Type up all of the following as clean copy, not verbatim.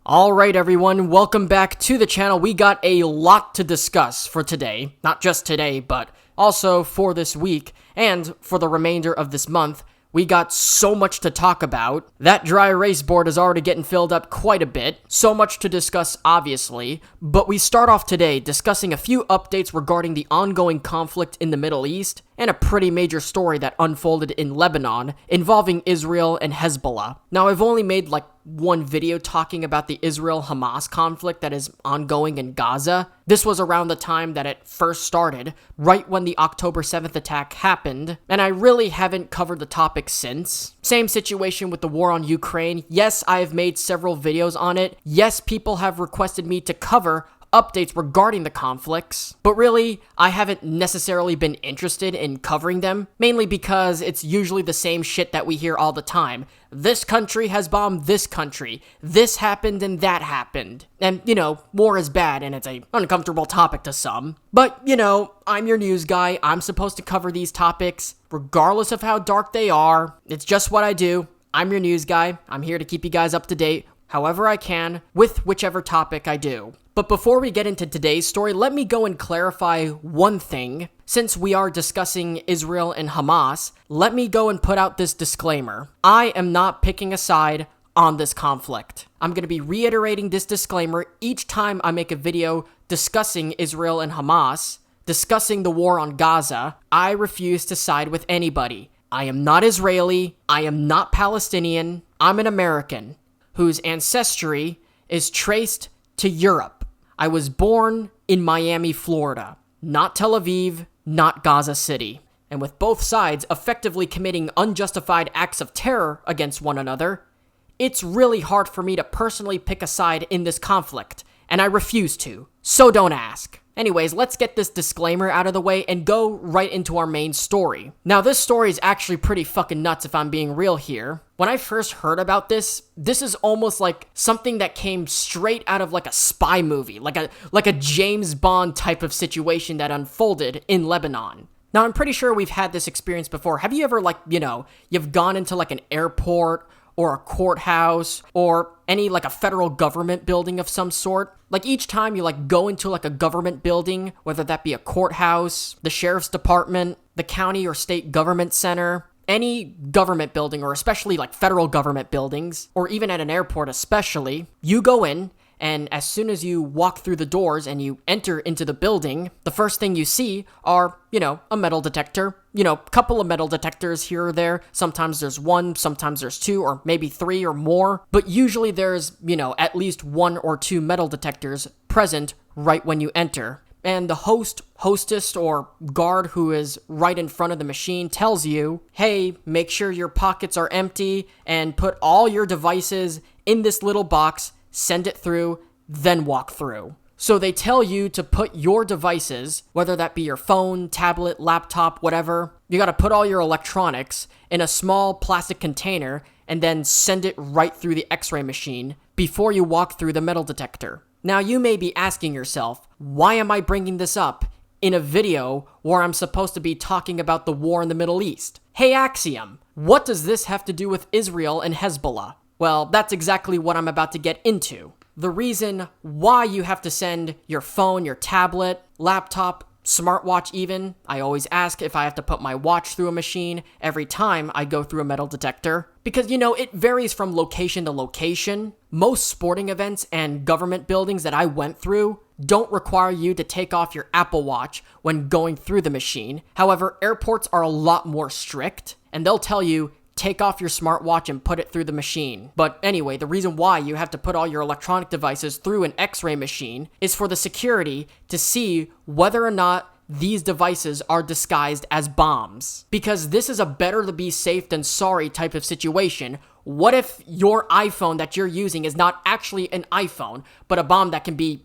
Alright everyone, welcome back to the channel. We got a lot to discuss for today. Not just today, but also for this week and for the remainder of this month. We got so much to talk about. That dry erase board is already getting filled up quite a bit. So much to discuss, obviously. But we start off today discussing a few updates regarding the ongoing conflict in the Middle East and a pretty major story that unfolded in Lebanon involving Israel and Hezbollah. Now, I've only made one video talking about the Israel-Hamas conflict that is ongoing in Gaza. This was around the time that it first started, right when the October 7th attack happened, and I really haven't covered the topic since. Same situation with the war on Ukraine. Yes, I have made several videos on it. Yes, people have requested me to cover updates regarding the conflicts, but really, I haven't necessarily been interested in covering them, mainly because it's usually the same shit that we hear all the time. This country has bombed this country, this happened and that happened. And, war is bad and it's an uncomfortable topic to some. But, I'm your news guy, I'm supposed to cover these topics, regardless of how dark they are. It's just what I do. I'm your news guy, I'm here to keep you guys up to date, however I can, with whichever topic I do. But before we get into today's story, let me go and clarify one thing. Since we are discussing Israel and Hamas, let me go and put out this disclaimer. I am not picking a side on this conflict. I'm going to be reiterating this disclaimer each time I make a video discussing Israel and Hamas, discussing the war on Gaza. I refuse to side with anybody. I am not Israeli. I am not Palestinian. I'm an American whose ancestry is traced to Europe. I was born in Miami, Florida, not Tel Aviv, not Gaza City. And with both sides effectively committing unjustified acts of terror against one another, it's really hard for me to personally pick a side in this conflict, and I refuse to, so don't ask. Anyways, let's get this disclaimer out of the way and go right into our main story. Now, this story is actually pretty fucking nuts if I'm being real here. When I first heard about this is almost like something that came straight out of a spy movie, like a James Bond type of situation that unfolded in Lebanon. Now, I'm pretty sure we've had this experience before. Have you ever, you've gone into an airport or a courthouse, or any, a federal government building of some sort? Each time you, go into, a government building, whether that be a courthouse, the sheriff's department, the county or state government center, any government building, or especially, federal government buildings, or even at an airport especially, you go in, and as soon as you walk through the doors and you enter into the building, the first thing you see are, a metal detector. Couple of metal detectors here or there. Sometimes there's one, sometimes there's two, or maybe three or more. But usually there's, at least one or two metal detectors present right when you enter. And the hostess, or guard who is right in front of the machine tells you, hey, make sure your pockets are empty and put all your devices in this little box, send it through, then walk through. So they tell you to put your devices, whether that be your phone, tablet, laptop, whatever, you gotta put all your electronics in a small plastic container and then send it right through the x-ray machine before you walk through the metal detector. Now you may be asking yourself, why am I bringing this up in a video where I'm supposed to be talking about the war in the Middle East? Hey Axiom, what does this have to do with Israel and Hezbollah? Well, that's exactly what I'm about to get into. The reason why you have to send your phone, your tablet, laptop, smartwatch even. I always ask if I have to put my watch through a machine every time I go through a metal detector. Because, it varies from location to location. Most sporting events and government buildings that I went through don't require you to take off your Apple Watch when going through the machine. However, airports are a lot more strict, and they'll tell you, take off your smartwatch and put it through the machine. But anyway, the reason why you have to put all your electronic devices through an x-ray machine is for the security to see whether or not these devices are disguised as bombs. Because this is a better to be safe than sorry type of situation. What if your iPhone that you're using is not actually an iPhone, but a bomb that can be,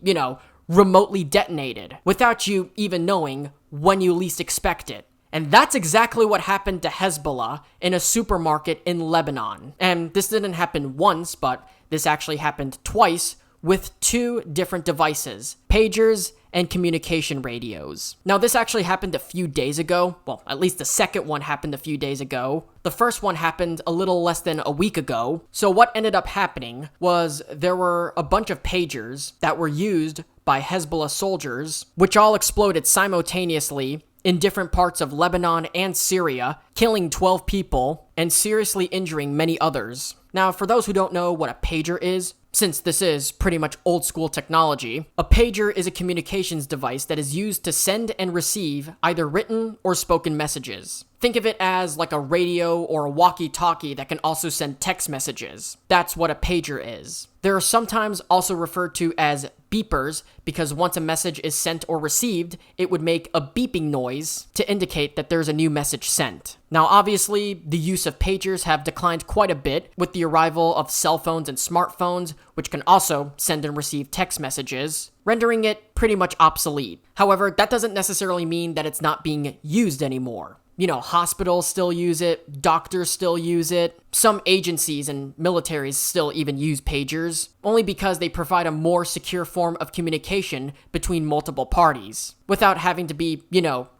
remotely detonated without you even knowing when you least expect it? And that's exactly what happened to Hezbollah in a supermarket in Lebanon. And this didn't happen once, but this actually happened twice with two different devices, pagers and communication radios. Now, this actually happened a few days ago. Well, at least the second one happened a few days ago. The first one happened a little less than a week ago. So what ended up happening was there were a bunch of pagers that were used by Hezbollah soldiers, which all exploded simultaneously in different parts of Lebanon and Syria, killing 12 people and seriously injuring many others. Now, for those who don't know what a pager is, since this is pretty much old school technology, a pager is a communications device that is used to send and receive either written or spoken messages. Think of it as like a radio or a walkie-talkie that can also send text messages. That's what a pager is. There are sometimes also referred to as beepers because once a message is sent or received, it would make a beeping noise to indicate that there's a new message sent. Now, obviously, the use of pagers have declined quite a bit with the arrival of cell phones and smartphones, which can also send and receive text messages, rendering it pretty much obsolete. However, that doesn't necessarily mean that it's not being used anymore. You know, hospitals still use it, doctors still use it, some agencies and militaries still even use pagers, only because they provide a more secure form of communication between multiple parties, without having to be,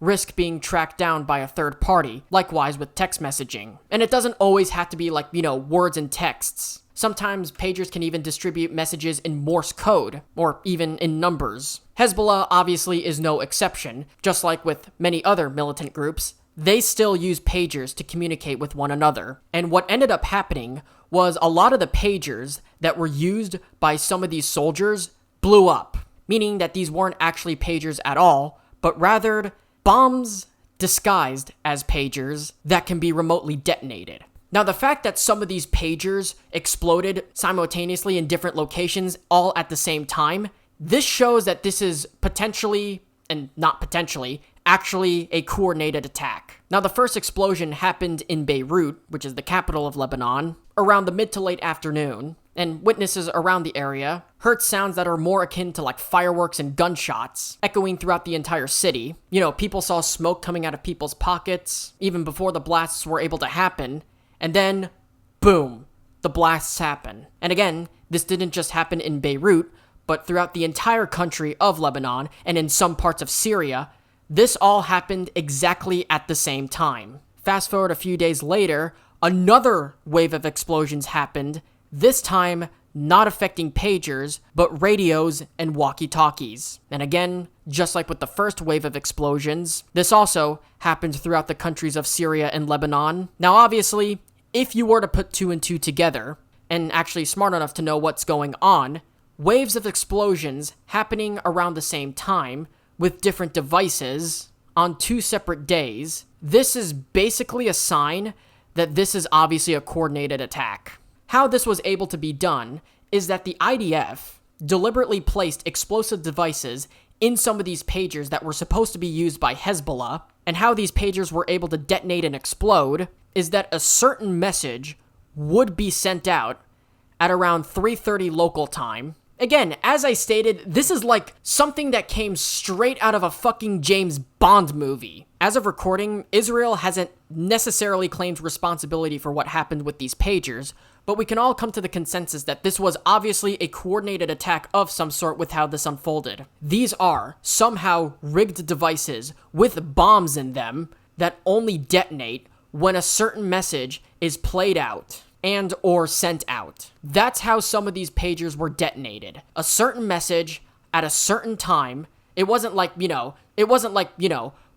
risk being tracked down by a third party, likewise with text messaging. And it doesn't always have to be like, words and texts. Sometimes pagers can even distribute messages in Morse code, or even in numbers. Hezbollah obviously is no exception, just like with many other militant groups. They still use pagers to communicate with one another. And what ended up happening was a lot of the pagers that were used by some of these soldiers blew up, meaning that these weren't actually pagers at all, but rather bombs disguised as pagers that can be remotely detonated. Now, the fact that some of these pagers exploded simultaneously in different locations all at the same time, this shows that this is potentially, and not potentially, actually a coordinated attack. Now, the first explosion happened in Beirut, which is the capital of Lebanon, around the mid to late afternoon, and witnesses around the area heard sounds that are more akin to like fireworks and gunshots echoing throughout the entire city. People saw smoke coming out of people's pockets even before the blasts were able to happen, and then, boom, the blasts happen. And again, this didn't just happen in Beirut, but throughout the entire country of Lebanon and in some parts of Syria. This all happened exactly at the same time. Fast forward a few days later, another wave of explosions happened, this time not affecting pagers, but radios and walkie-talkies. And again, just like with the first wave of explosions, this also happened throughout the countries of Syria and Lebanon. Now, obviously, if you were to put two and two together, and actually smart enough to know what's going on, waves of explosions happening around the same time with different devices on two separate days, this is basically a sign that this is obviously a coordinated attack. How this was able to be done is that the IDF deliberately placed explosive devices in some of these pagers that were supposed to be used by Hezbollah, and how these pagers were able to detonate and explode is that a certain message would be sent out at around 3:30 local time. Again, as I stated, this is like something that came straight out of a fucking James Bond movie. As of recording, Israel hasn't necessarily claimed responsibility for what happened with these pagers, but we can all come to the consensus that this was obviously a coordinated attack of some sort with how this unfolded. These are somehow rigged devices with bombs in them that only detonate when a certain message is played out and or sent out. That's how some of these pagers were detonated. A certain message at a certain time. It wasn't like,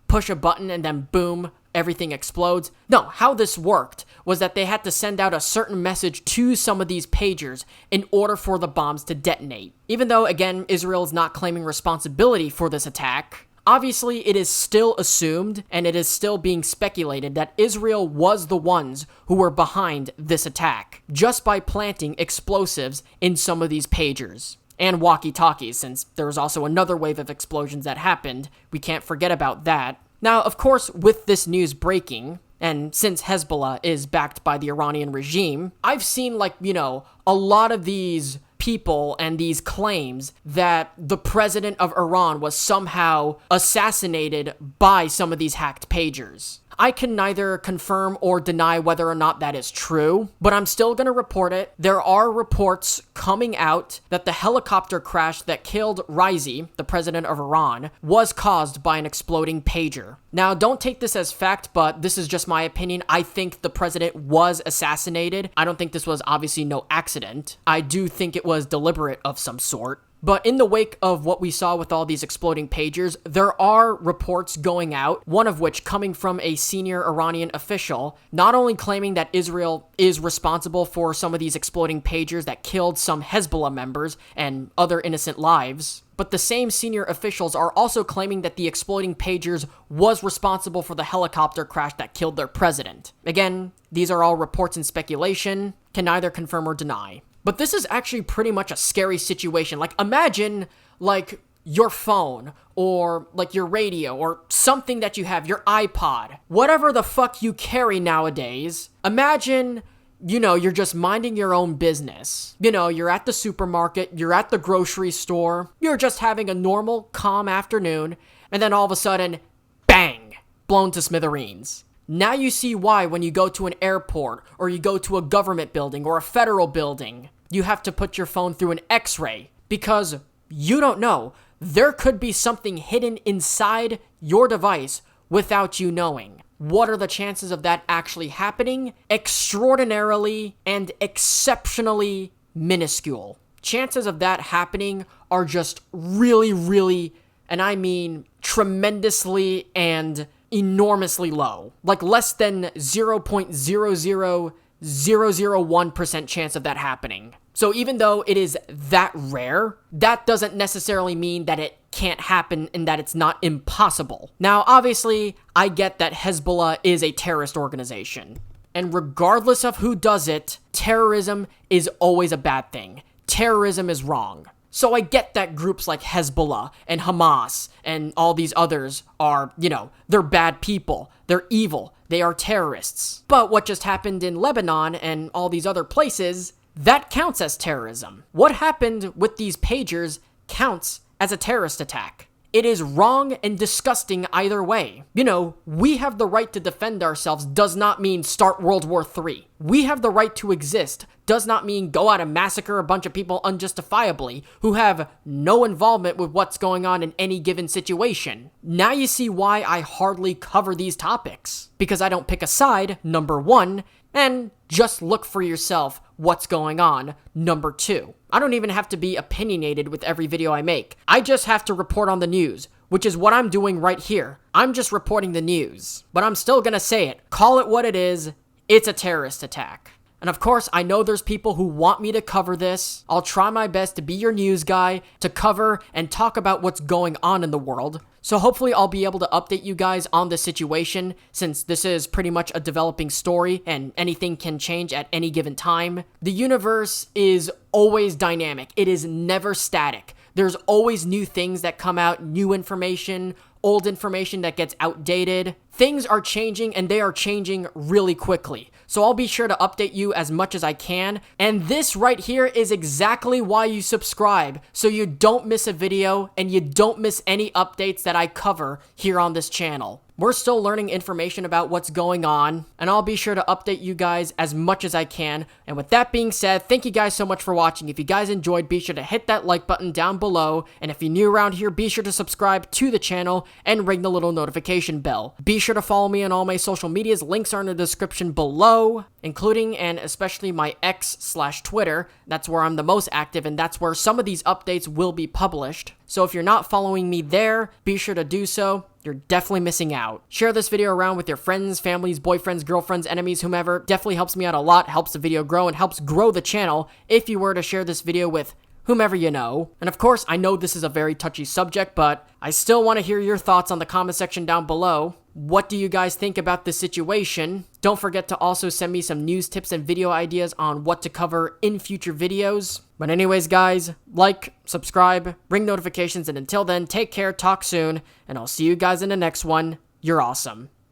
push a button and then boom, everything explodes. No, how this worked was that they had to send out a certain message to some of these pagers in order for the bombs to detonate. Even though, again, Israel is not claiming responsibility for this attack, obviously, it is still assumed, and it is still being speculated that Israel was the ones who were behind this attack, just by planting explosives in some of these pagers. And walkie-talkies, since there was also another wave of explosions that happened. We can't forget about that. Now, of course, with this news breaking, and since Hezbollah is backed by the Iranian regime, I've seen, a lot of these people and these claims that the president of Iran was somehow assassinated by some of these hacked pagers. I can neither confirm or deny whether or not that is true, but I'm still going to report it. There are reports coming out that the helicopter crash that killed Raisi, the president of Iran, was caused by an exploding pager. Now, don't take this as fact, but this is just my opinion. I think the president was assassinated. I don't think this was obviously no accident. I do think it was deliberate of some sort. But in the wake of what we saw with all these exploding pagers, there are reports going out, one of which coming from a senior Iranian official, not only claiming that Israel is responsible for some of these exploding pagers that killed some Hezbollah members and other innocent lives, but the same senior officials are also claiming that the exploding pagers was responsible for the helicopter crash that killed their president. Again, these are all reports and speculation, can neither confirm or deny. But this is actually pretty much a scary situation. Like, imagine, like, your phone or, like, your radio or something that you have, your iPod, whatever the fuck you carry nowadays. Imagine, you know, you're just minding your own business. You know, you're at the supermarket, you're at the grocery store, you're just having a normal, calm afternoon, and then all of a sudden, bang, blown to smithereens. Now you see why when you go to an airport or you go to a government building or a federal building, you have to put your phone through an X-ray, because you don't know. There could be something hidden inside your device without you knowing. What are the chances of that actually happening? Extraordinarily and exceptionally minuscule. Chances of that happening are just really, really, and I mean tremendously and enormously low. Like less than 0.00001% chance of that happening. So even though it is that rare, that doesn't necessarily mean that it can't happen and that it's not impossible. Now, obviously, I get that Hezbollah is a terrorist organization. And regardless of who does it, terrorism is always a bad thing. Terrorism is wrong. So I get that groups like Hezbollah and Hamas and all these others are, you know, they're bad people. They're evil. They are terrorists. But what just happened in Lebanon and all these other places, that counts as terrorism. What happened with these pagers counts as a terrorist attack. It is wrong and disgusting either way. You know, we have the right to defend ourselves does not mean start World War III. We have the right to exist does not mean go out and massacre a bunch of people unjustifiably who have no involvement with what's going on in any given situation. Now you see why I hardly cover these topics. Because I don't pick a side, number one, and just look for yourself what's going on, number two. I don't even have to be opinionated with every video I make. I just have to report on the news, which is what I'm doing right here. I'm just reporting the news. But I'm still gonna say it. Call it what it is. It's a terrorist attack. And of course, I know there's people who want me to cover this. I'll try my best to be your news guy, to cover and talk about what's going on in the world. So hopefully I'll be able to update you guys on the situation, since this is pretty much a developing story and anything can change at any given time. The universe is always dynamic. It is never static. There's always new things that come out, new information, old information that gets outdated. Things are changing and they are changing really quickly. So I'll be sure to update you as much as I can. And this right here is exactly why you subscribe, so you don't miss a video and you don't miss any updates that I cover here on this channel. We're still learning information about what's going on, and I'll be sure to update you guys as much as I can. And with that being said, thank you guys so much for watching. If you guys enjoyed, be sure to hit that like button down below. And if you're new around here, be sure to subscribe to the channel and ring the little notification bell. Be sure to follow me on all my social medias. Links are in the description below, including and especially my X/Twitter. That's where I'm the most active, and that's where some of these updates will be published. So if you're not following me there, be sure to do so. You're definitely missing out. Share this video around with your friends, families, boyfriends, girlfriends, enemies, whomever. Definitely helps me out a lot, helps the video grow, and helps grow the channel if you were to share this video with whomever you know. And of course, I know this is a very touchy subject, but I still want to hear your thoughts on the comment section down below. What do you guys think about this situation? Don't forget to also send me some news tips and video ideas on what to cover in future videos. But anyways, guys, like, subscribe, ring notifications, and until then, take care, talk soon, and I'll see you guys in the next one. You're awesome.